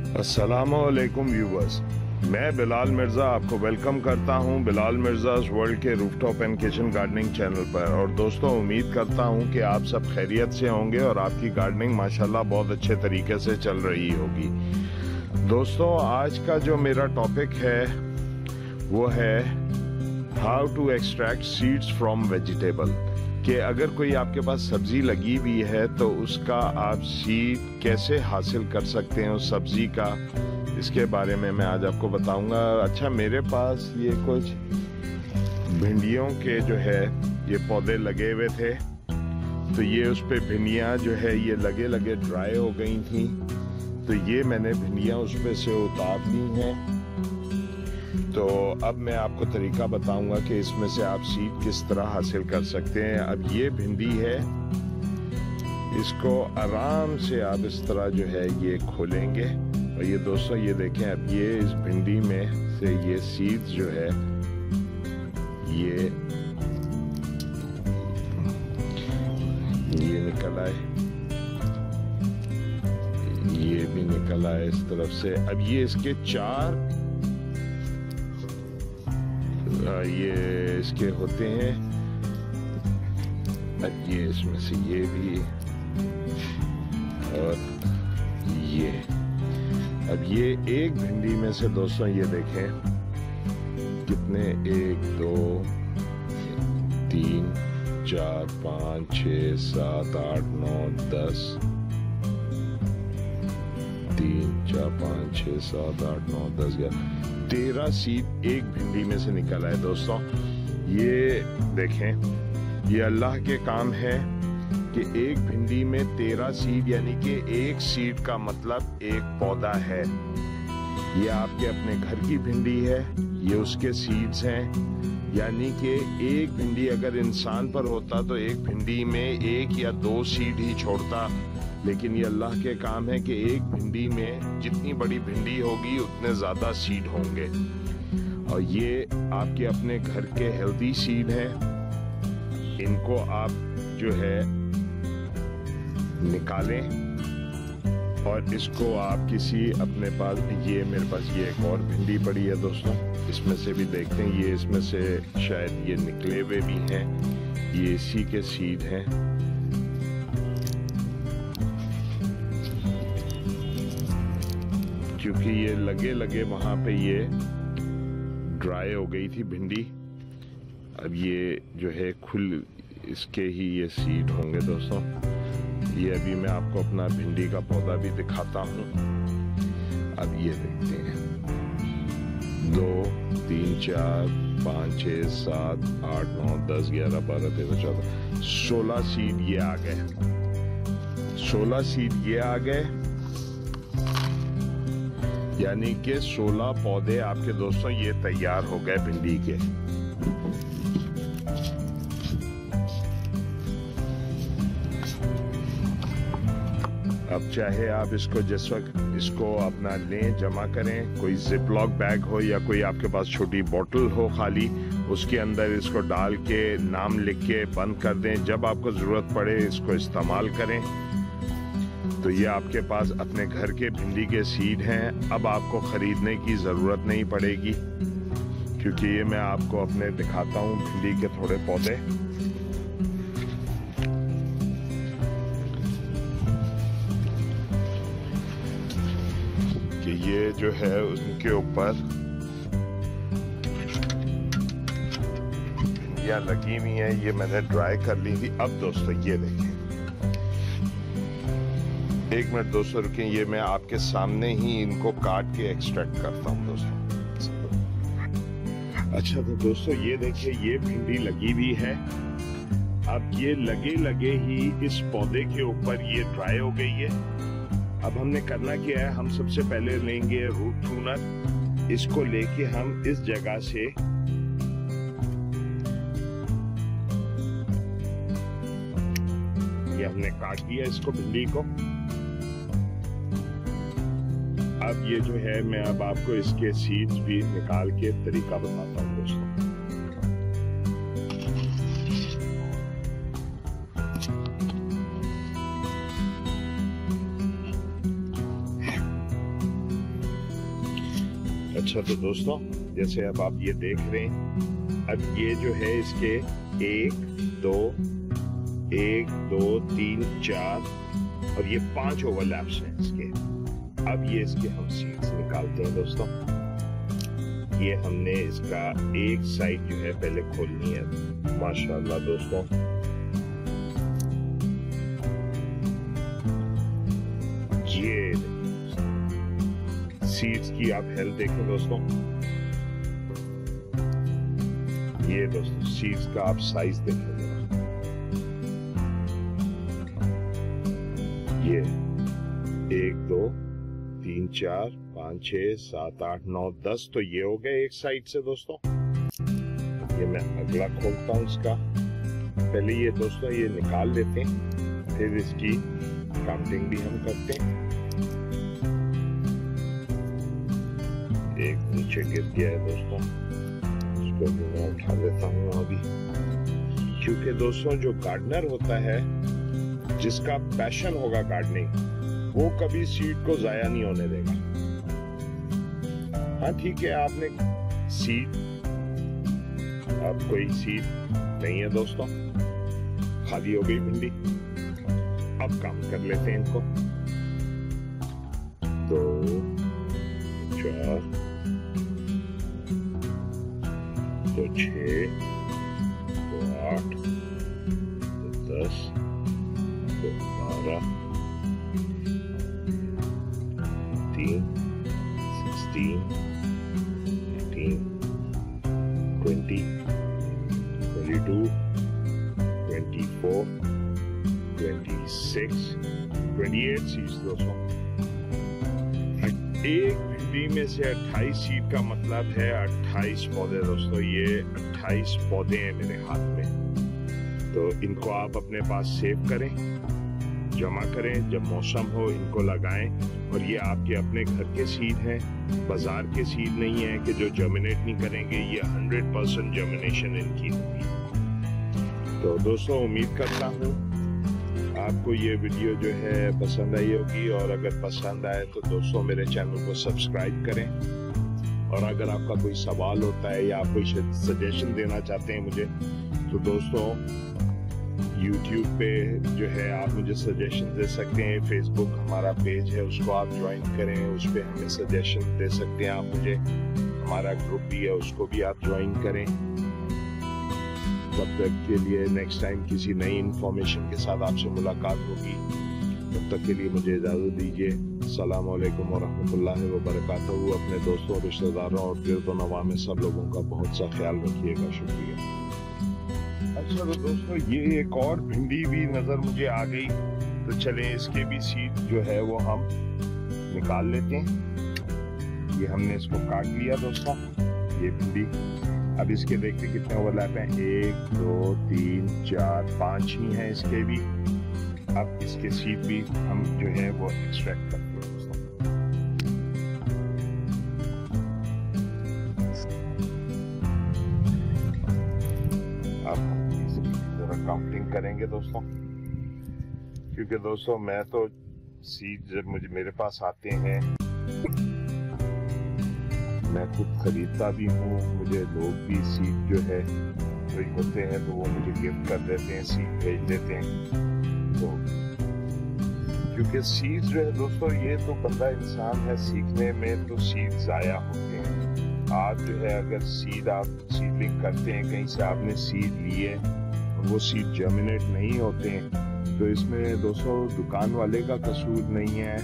अस्सलामुअलैकुम व्यूवर्स, मैं बिलाल मिर्ज़ा आपको वेलकम करता हूं बिलाल मिर्ज़ाज़ वर्ल्ड के rooftop and kitchen gardening channel पर। और दोस्तों, उम्मीद करता हूं कि आप सब खैरियत से होंगे और आपकी गार्डनिंग माशाल्लाह बहुत अच्छे तरीके से चल रही होगी। दोस्तों, आज का जो मेरा टॉपिक है वो है how to extract seeds from vegetable. कि अगर कोई आपके पास सब्जी लगी हुई है तो उसका आप सीड कैसे हासिल कर सकते हैं उस सब्जी का, इसके बारे में मैं आज आपको बताऊंगा। अच्छा, मेरे पास ये कुछ भिंडियों के जो है ये पौधे लगे हुए थे, तो ये उस पे भिंडियाँ जो है ये लगे लगे ड्राई हो गई थी, तो ये मैंने भिंडियाँ उस पे से उतार ली हैं। तो अब मैं आपको तरीका बताऊंगा कि इसमें से आप सीड किस तरह हासिल कर सकते हैं। अब ये भिंडी है, इसको आराम से आप इस तरह जो है ये खोलेंगे और ये दोस्तों ये देखें, अब ये इस भिंडी में से ये सीड जो है ये निकल आए, ये भी निकल आए इस तरफ से। अब ये इसके चार ये इसके होते हैं, अब ये इसमें से ये भी और ये, अब ये एक भिंडी में से दोस्तों ये देखें कितने, 1 2 3 4 5 6 7 8 9 10, 3 4 5 6 7 8 9 10 11 13 सीड एक भिंडी में से निकल आए। दोस्तों ये देखें, ये अल्लाह के काम है कि एक भिंडी में 13 सीड, यानी कि एक सीड का मतलब एक पौधा है। ये आपके अपने घर की भिंडी है, ये उसके सीड्स हैं, यानी कि एक भिंडी अगर इंसान पर होता तो एक भिंडी में 1 या 2 सीड ही छोड़ता, लेकिन ये अल्लाह के काम है कि एक भिंडी में जितनी बड़ी भिंडी होगी उतने ज्यादा सीड होंगे। और ये आपके अपने घर के हेल्दी सीड हैं, इनको आप जो है निकालें और इसको आप किसी अपने पास, ये मेरे पास ये एक और भिंडी पड़ी है दोस्तों, इसमें से भी देखते हैं, ये इसमें से शायद ये निकले हुए भी हैं, ये इसी के सीड हैं। क्योंकि ये लगे लगे वहां पे ये ड्राई हो गई थी भिंडी, अब ये जो है खुल इसके ही ये सीड होंगे दोस्तों। ये अभी मैं आपको अपना भिंडी का पौधा भी दिखाता हूँ। अब ये देखते हैं 2 3 4 5 6 7 8 9 10 11 12 13 14 16 सीड ये आ गए, 16 सीड ये आ गए, यानी कि 16 पौधे आपके दोस्तों ये तैयार हो गए भिंडी के। अब चाहे आप इसको जिस वक्त इसको अपना लें, जमा करें, कोई जिप लॉक बैग हो या कोई आपके पास छोटी बोतल हो खाली, उसके अंदर इसको डाल के नाम लिख के बंद कर दें, जब आपको जरूरत पड़े इसको इस्तेमाल करें। तो ये आपके पास अपने घर के भिंडी के सीड हैं, अब आपको खरीदने की ज़रूरत नहीं पड़ेगी, क्योंकि ये मैं आपको अपने दिखाता हूँ भिंडी के थोड़े पौधे। कि ये जो है उनके ऊपर भिंडियाँ लगी हुई हैं, ये मैंने ड्राई कर ली थी। अब दोस्तों ये देखें, 1 मिनट दोस्तों रुकें, ये मैं आपके सामने ही इनको काट के एक्सट्रैक्ट करता हूँ दोस्तों। अच्छा, तो दोस्तों ये देखिए, ये भिंडी लगी हुई है, अब ये लगे लगे ही इस पौधे के ऊपर ये ड्राई हो गई है। अब हमने करना क्या है, हम सबसे पहले लेंगे रूट प्रूनर, इसको लेके हम इस जगह से ये हमने काट दिया इसको, भिंडी को। अब ये जो है मैं अब आपको इसके सीड्स भी निकाल के तरीका बताता हूँ दोस्तों। अच्छा तो दोस्तों, जैसे अब आप ये देख रहे हैं, अब ये जो है इसके 1 2 3 4 और ये 5 ओवरलैप्स हैं इसके। अब ये इसके हम सीड्स निकालते हैं दोस्तों। ये हमने इसका एक साइड जो है पहले खोलनी है। माशाल्लाह दोस्तों, ये सीड्स की आप हेल्थ देखें दोस्तों। ये दोस्तों सीड्स का आप साइज देखें। ये 1 2 3 4 5 6 7 8 9 10 तो ये हो गए एक साइड से दोस्तों। ये मैं अगला खोलता हूँ इसका। पहले ये दोस्तों ये निकाल लेते हैं, फिर इसकी काउंटिंग भी हम करते हैं। एक नीचे गिर गया है दोस्तों, इसको भी मैं उठा लेता हूँ अभी। क्योंकि दोस्तों जो गार्डनर होता है, जिसका पैशन होगा गार्डनिंग, वो कभी सीड को जाया नहीं होने देगा। हाँ ठीक है, आपने सीड, अब कोई सीड नहीं है दोस्तों, खाली हो गई भिंडी। अब काम कर लेते हैं इनको। 2 4 2 6 2 8 2 10 2 12 16 18 20 22 24 26 28 सीड्स दोस्तों। एक भिंडी में से 28 सीड का मतलब है 28 पौधे दोस्तों। ये 28 पौधे हैं मेरे हाथ में। तो इनको आप अपने पास सेव करें, जमा करें, जब मौसम हो इनको लगाएं। और ये आपके अपने घर के सीड हैं, बाजार के सीड नहीं है कि जो जर्मिनेट नहीं करेंगे। ये 100% जर्मिनेशन इनकी होगी। तो दोस्तों, उम्मीद करता हूँ आपको ये वीडियो जो है पसंद आई होगी। और अगर पसंद आए तो दोस्तों मेरे चैनल को सब्सक्राइब करें। और अगर आपका कोई सवाल होता है या आप कोई सजेशन देना चाहते हैं मुझे, तो दोस्तों YouTube पे जो है आप मुझे सजेशन दे सकते हैं। फेसबुक हमारा पेज है, उसको आप ज्वाइन करें, उस पर हमें सजेशन दे सकते हैं आप मुझे। हमारा ग्रुप भी है, उसको भी आप ज्वाइन करें। तब तक के लिए नेक्स्ट टाइम किसी नई इंफॉर्मेशन के साथ आपसे मुलाकात होगी। तब तक के लिए मुझे इजाजत दीजिए। अस्सलाम वालेकुम वरहमतुल्लाहि वबरकातुहू। अपने दोस्तों, रिश्तेदारों और गिरद नवा में सब लोगों का बहुत सा ख्याल रखिएगा। शुक्रिया। अच्छा तो दोस्तों, ये एक और भिंडी भी नजर मुझे आ गई, तो चलें इसके भी सीड जो है वो हम निकाल लेते हैं। ये हमने इसको काट लिया दोस्तों, ये भिंडी। अब इसके देखते कितने ओवरलैप हैं। 1 2 3 4 5 ही हैं इसके भी। अब इसके सीड भी हम जो है वो एक्सट्रैक्ट करते हैं दोस्तों। अब काउंटिंग करेंगे दोस्तों, क्योंकि दोस्तों मैं तो सीड जब मेरे पास आते हैं, मैं खुद खरीदता भी हूँ। मुझे लोग भी सीड जो है कोई होते हैं तो वो मुझे गिफ्ट कर देते हैं, सीड भेज देते हैं। तो क्योंकि सीड जो है दोस्तों, ये तो बंदा इंसान है, सीखने में तो सीड जाया होते हैं। आज जो है अगर सीड आप सीडलिंग करते हैं, कहीं से आपने सीड लिए, वो सीड जर्मिनेट नहीं होते हैं, तो इसमें दोस्तों दुकान वाले का कसूर नहीं है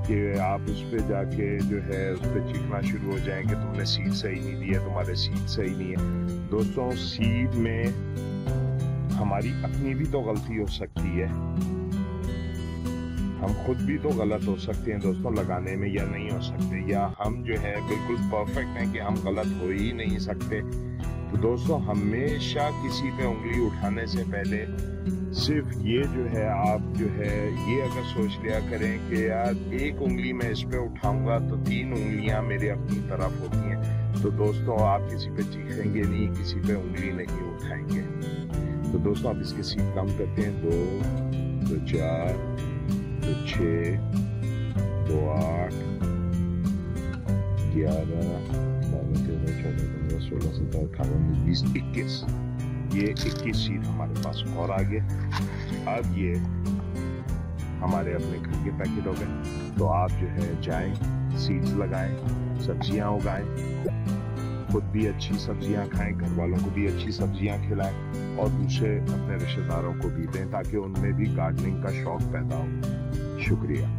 कि आप उस पे जाके जो है उस पे चीखना शुरू हो जाएं कि तुमने सीड सही नहीं दी है, तुम्हारे सीड सही नहीं है। दोस्तों, सीड में हमारी अपनी भी तो गलती हो सकती है। हम खुद भी तो गलत हो सकते हैं दोस्तों लगाने में, या नहीं हो सकते, या हम जो है बिल्कुल परफेक्ट हैं कि हम गलत हो ही नहीं सकते। तो दोस्तों, हमेशा किसी पे उंगली उठाने से पहले सिर्फ ये जो है आप जो है ये अगर सोच लिया करें कि यार एक उंगली मैं इस पे उठाऊंगा तो 3 उंगलियां मेरे अपनी तरफ होती हैं, तो दोस्तों आप किसी पे चीखेंगे नहीं, किसी पे उंगली नहीं उठाएंगे। तो दोस्तों आप इसके सीट काम करते हैं। 2 2 4 2 6 2 8 11, 12, 13, 14, 15, 16, 17, 18, 19, 20, 21। ये 21 सीड हमारे पास और आ गए। अब ये हमारे अपने घर के पैकेट हो गए। तो आप जो है जाएं, सीड्स लगाएं, सब्जियां उगाएं, खुद भी अच्छी सब्जियां खाएं, घर वालों को भी अच्छी सब्जियां खिलाएं और दूसरे अपने रिश्तेदारों को भी दें ताकि उनमें भी गार्डनिंग का शौक पैदा हो। शुक्रिया।